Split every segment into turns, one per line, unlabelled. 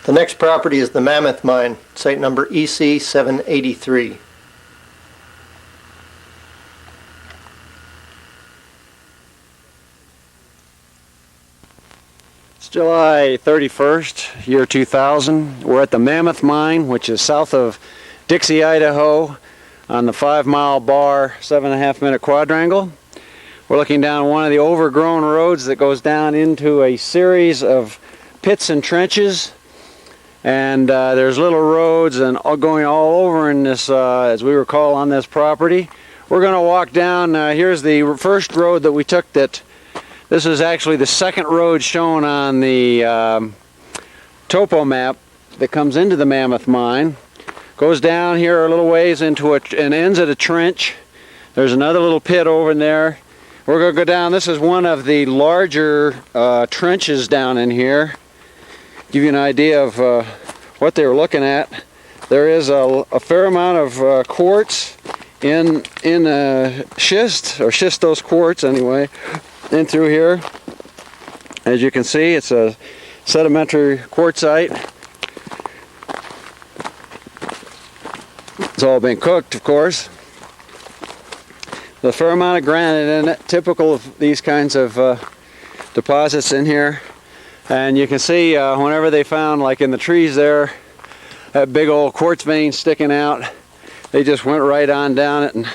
The next property is the Mammoth Mine, site number EC0783.
It's July 31st, year 2000. We're at the Mammoth Mine, which is south of Dixie, Idaho, on the 5-mile bar, 7.5-minute quadrangle. We're looking down one of the overgrown roads that goes down into a series of pits and trenches. And there's little roads and going all over in this, as we recall, on this property. We're going to walk down. Here's the first road that we took. This is actually the second road shown on the topo map that comes into the Mammoth Mine. Goes down here a little ways into and ends at a trench. There's another little pit over in there. We're going to go down. This is one of the larger trenches down in here. Give you an idea of what they were looking at. There is a fair amount of quartz in schist, or schistose quartz anyway, in through here. As you can see, it's a sedimentary quartzite. It's all been cooked, of course. There's a fair amount of granite in it, typical of these kinds of deposits in here. And you can see whenever they found, like in the trees there, that big old quartz vein sticking out, they just went right on down it and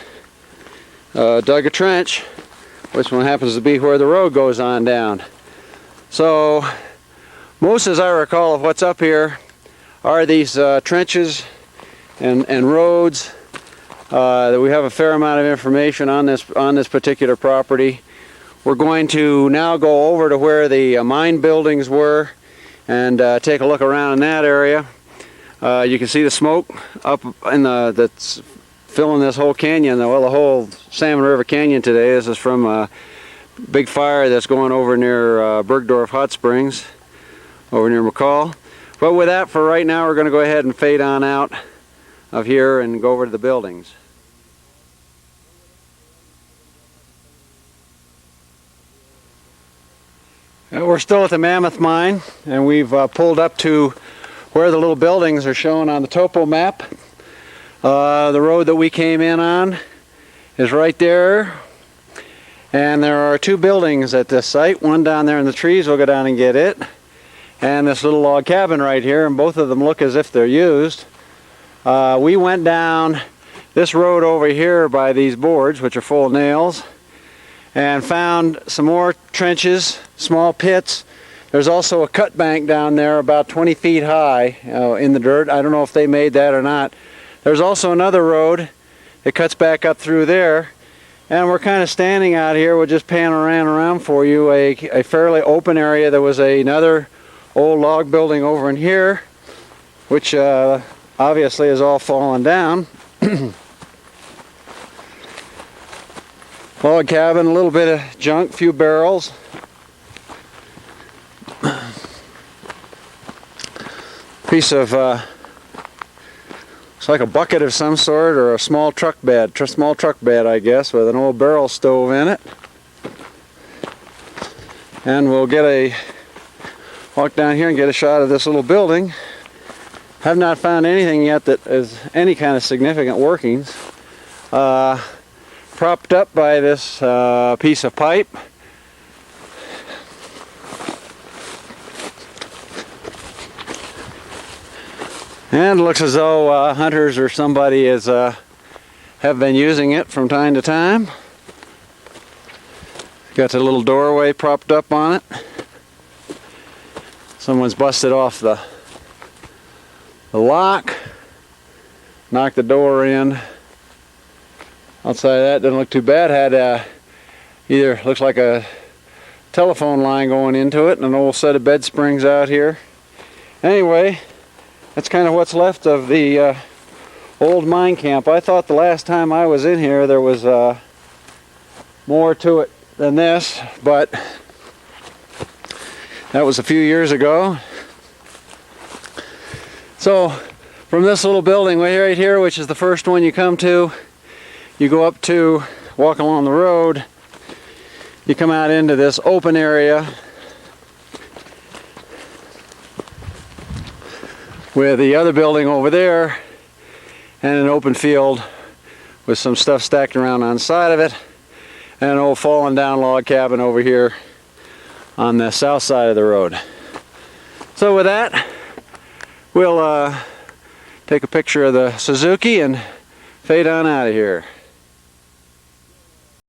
dug a trench, which one happens to be where the road goes on down. So most, as I recall, of what's up here are these trenches and roads. That we have a fair amount of information on this particular property. We're going to now go over to where the mine buildings were and take a look around in that area. You can see the smoke up in that's filling this whole canyon, well, the whole Salmon River Canyon today. This is from a big fire that's going over near Bergdorf Hot Springs, over near McCall. But with that, for right now, we're going to go ahead and fade on out of here and go over to the buildings. We're still at the Mammoth Mine, and we've pulled up to where the little buildings are shown on the topo map. The road that we came in on is right there, and there are two buildings at this site. One down there in the trees, we'll go down and get it, and this little log cabin right here, and both of them look as if they're used. We went down this road over here by these boards, which are full of nails, and found some more trenches, small pits. There's also a cut bank down there about 20 feet high in the dirt. I don't know if they made that or not. There's also another road that cuts back up through there, and we're kind of standing out here. We'll just pan around for you a fairly open area. There was another old log building over in here, which obviously is all fallen down. Log cabin, a little bit of junk, few barrels. Piece of, it's like a bucket of some sort, or a small truck bed, I guess, with an old barrel stove in it. And we'll walk down here and get a shot of this little building. Have not found anything yet that is any kind of significant workings. Propped up by this piece of pipe. And it looks as though hunters or somebody have been using it from time to time. Got the little doorway propped up on it. Someone's busted off the lock, knocked the door in. Outside of that, doesn't look too bad. Had either looks like a telephone line going into it and an old set of bed springs out here. Anyway, that's kind of what's left of the old mine camp. I thought the last time I was in here there was more to it than this, but that was a few years ago. So from this little building right here, which is the first one you come to, you go up to, walk along the road, you come out into this open area. with the other building over there and an open field with some stuff stacked around on the side of it, and an old fallen down log cabin over here on the south side of the road. So with that, we'll take a picture of the Suzuki and fade on out of here.